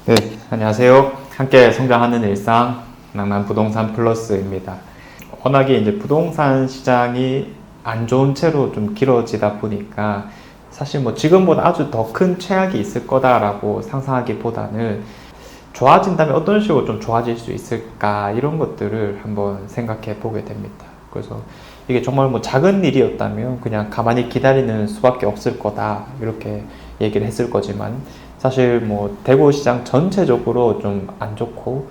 네, 안녕하세요. 함께 성장하는 일상 낭만 부동산 플러스입니다. 워낙에 이제 부동산 시장이 안 좋은 채로 좀 길어지다 보니까 사실 뭐 지금보다 아주 더 큰 최악이 있을 거다라고 상상하기보다는 좋아진다면 어떤 식으로 좀 좋아질 수 있을까 이런 것들을 한번 생각해 보게 됩니다. 그래서 이게 정말 뭐 작은 일이었다면 그냥 가만히 기다리는 수밖에 없을 거다 이렇게 얘기를 했을 거지만 사실 뭐 대구 시장 전체적으로 좀 안 좋고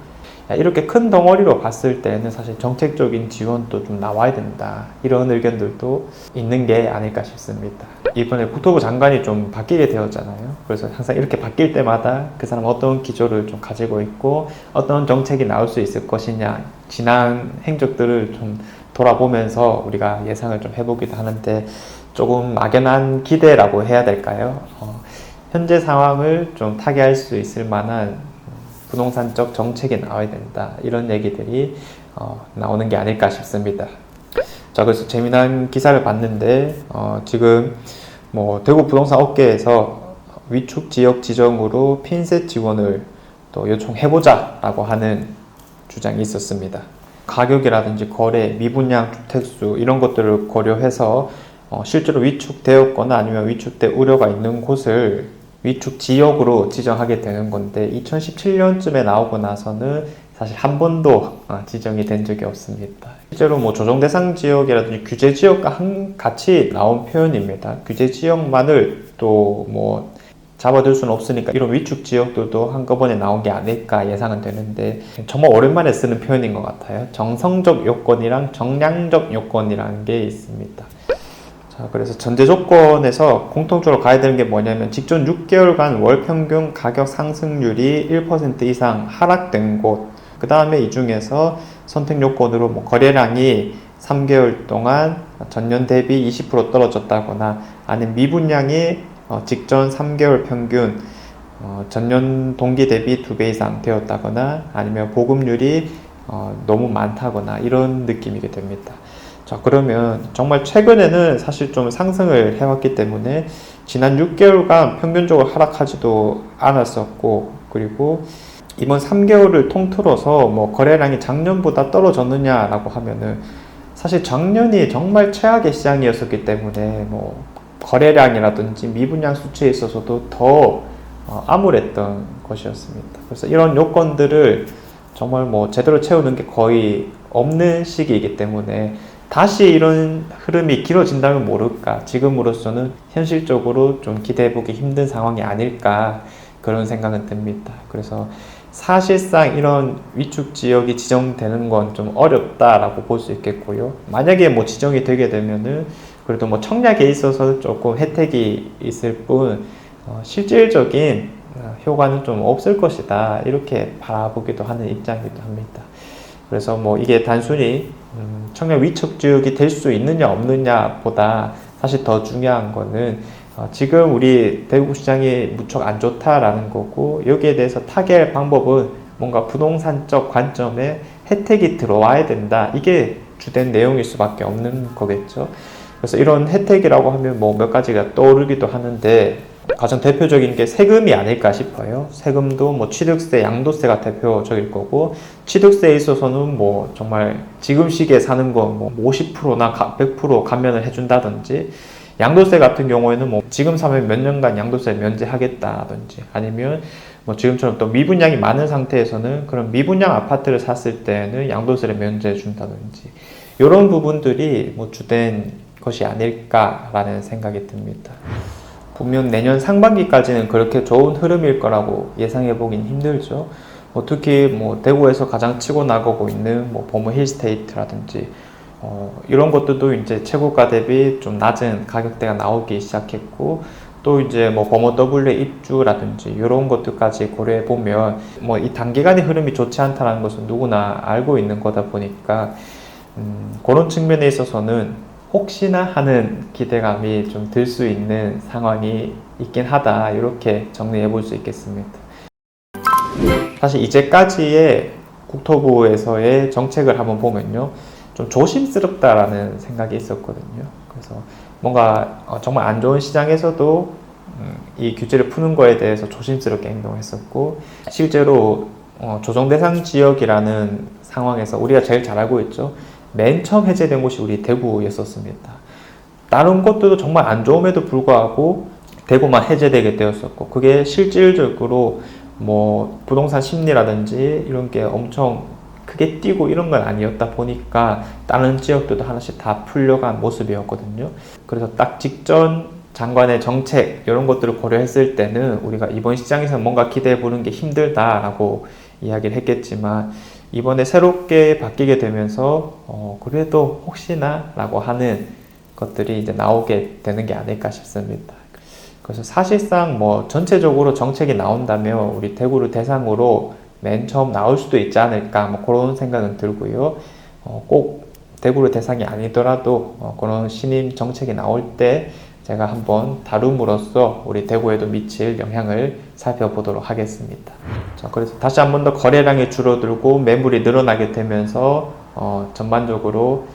이렇게 큰 덩어리로 봤을 때는 사실 정책적인 지원도 좀 나와야 된다 이런 의견들도 있는 게 아닐까 싶습니다. 이번에 국토부 장관이 좀 바뀌게 되었잖아요. 그래서 항상 이렇게 바뀔 때마다 그 사람 어떤 기조를 좀 가지고 있고 어떤 정책이 나올 수 있을 것이냐 지난 행적들을 좀 돌아보면서 우리가 예상을 좀 해보기도 하는데 조금 막연한 기대라고 해야 될까요? 현재 상황을 좀 타개할 수 있을 만한 부동산적 정책이 나와야 된다 이런 얘기들이 나오는 게 아닐까 싶습니다. 자, 그래서 재미난 기사를 봤는데 지금 뭐 대구 부동산 업계에서 위축 지역 지정으로 핀셋 지원을 또 요청해보자라고 하는 주장이 있었습니다. 가격이라든지 거래, 미분양 주택수 이런 것들을 고려해서 실제로 위축되었거나 아니면 위축될 우려가 있는 곳을 위축 지역으로 지정하게 되는 건데 2017년쯤에 나오고 나서는 사실 한 번도 지정이 된 적이 없습니다. 실제로 뭐 조정 대상 지역이라든지 규제 지역과 같이 나온 표현입니다. 규제 지역만을 또 뭐 잡아둘 수는 없으니까 이런 위축 지역들도 한꺼번에 나온 게 아닐까 예상은 되는데 정말 오랜만에 쓰는 표현인 것 같아요. 정성적 요건이랑 정량적 요건이라는 게 있습니다. 자, 그래서 전제 조건에서 공통적으로 가야 되는 게 뭐냐면 직전 6개월간 월 평균 가격 상승률이 1% 이상 하락된 곳, 그 다음에 이 중에서 선택 요건으로 뭐 거래량이 3개월 동안 전년 대비 20% 떨어졌다거나 아니면 미분양이 직전 3개월 평균 전년 동기 대비 2배 이상 되었다거나 아니면 보급률이 너무 많다거나 이런 느낌이게 됩니다. 자, 그러면 정말 최근에는 사실 좀 상승을 해왔기 때문에 지난 6개월간 평균적으로 하락하지도 않았었고 그리고 이번 3개월을 통틀어서 뭐 거래량이 작년보다 떨어졌느냐라고 하면은 사실 작년이 정말 최악의 시장이었었기 때문에 뭐 거래량이라든지 미분양 수치에 있어서도 더 암울했던 것이었습니다. 그래서 이런 요건들을 정말 뭐 제대로 채우는 게 거의 없는 시기이기 때문에 다시 이런 흐름이 길어진다면 모를까 지금으로서는 현실적으로 좀 기대해보기 힘든 상황이 아닐까 그런 생각은 듭니다. 그래서 사실상 이런 위축 지역이 지정되는 건 좀 어렵다라고 볼 수 있겠고요. 만약에 뭐 지정이 되게 되면은 그래도 뭐 청약에 있어서 조금 혜택이 있을 뿐 실질적인 효과는 좀 없을 것이다 이렇게 바라보기도 하는 입장이기도 합니다. 그래서 뭐 이게 단순히 청약 위축 지역이 될 수 있느냐 없느냐 보다 사실 더 중요한 거는 지금 우리 대구 시장이 무척 안 좋다라는 거고 여기에 대해서 타개할 방법은 뭔가 부동산적 관점에 혜택이 들어와야 된다 이게 주된 내용일 수밖에 없는 거겠죠. 그래서 이런 혜택이라고 하면 뭐 몇 가지가 떠오르기도 하는데 가장 대표적인 게 세금이 아닐까 싶어요. 세금도 뭐 취득세, 양도세가 대표적일 거고 취득세에 있어서는 뭐 정말 지금 시기에 사는 거 뭐 50%나 100% 감면을 해준다든지 양도세 같은 경우에는 뭐 지금 사면 몇 년간 양도세 면제하겠다든지 아니면 뭐 지금처럼 또 미분양이 많은 상태에서는 그런 미분양 아파트를 샀을 때는 양도세를 면제해 준다든지 이런 부분들이 뭐 주된 것이 아닐까라는 생각이 듭니다. 분명 내년 상반기까지는 그렇게 좋은 흐름일 거라고 예상해 보긴 힘들죠. 뭐 특히 뭐 대구에서 가장 치고 나가고 있는 뭐 범어 힐스테이트라든지 이런 것들도 이제 최고가 대비 좀 낮은 가격대가 나오기 시작했고 또 이제 뭐 범어 W 입주라든지 이런 것들까지 고려해 보면 뭐 이 단기간의 흐름이 좋지 않다는 것은 누구나 알고 있는 거다 보니까 그런 측면에 있어서는 혹시나 하는 기대감이 좀 들 수 있는 상황이 있긴 하다 이렇게 정리해 볼 수 있겠습니다. 사실 이제까지의 국토부에서의 정책을 한번 보면요 좀 조심스럽다라는 생각이 있었거든요. 그래서 뭔가 정말 안 좋은 시장에서도 이 규제를 푸는 거에 대해서 조심스럽게 행동했었고, 실제로 조정 대상 지역이라는 상황에서 우리가 제일 잘 알고 있죠. 맨 처음 해제된 곳이 우리 대구였었습니다. 다른 곳들도 정말 안 좋음에도 불구하고 대구만 해제되게 되었었고, 그게 실질적으로 뭐 부동산 심리라든지 이런 게 엄청 크게 뛰고 이런 건 아니었다 보니까 다른 지역들도 하나씩 다 풀려간 모습이었거든요. 그래서 딱 직전 장관의 정책 이런 것들을 고려했을 때는 우리가 이번 시장에서 뭔가 기대해 보는 게 힘들다라고 이야기를 했겠지만, 이번에 새롭게 바뀌게 되면서 그래도 혹시나 라고 하는 것들이 이제 나오게 되는 게 아닐까 싶습니다. 그래서 사실상 뭐 전체적으로 정책이 나온다면 우리 대구를 대상으로 맨 처음 나올 수도 있지 않을까, 뭐 그런 생각은 들고요. 꼭 대구를 대상이 아니더라도 그런 신임 정책이 나올 때 제가 한번 다룸으로써 우리 대구에도 미칠 영향을 살펴보도록 하겠습니다. 자, 그래서 다시 한번 더 거래량이 줄어들고 매물이 늘어나게 되면서 전반적으로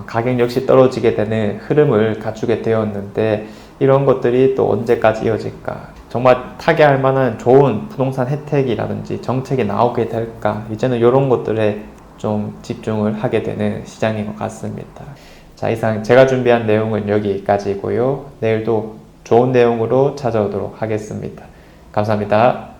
가격 역시 떨어지게 되는 흐름을 갖추게 되었는데, 이런 것들이 또 언제까지 이어질까? 정말 타개할 만한 좋은 부동산 혜택이라든지 정책이 나오게 될까? 이제는 이런 것들에 좀 집중을 하게 되는 시장인 것 같습니다. 자, 이상 제가 준비한 내용은 여기까지고요. 내일도 좋은 내용으로 찾아오도록 하겠습니다. 감사합니다.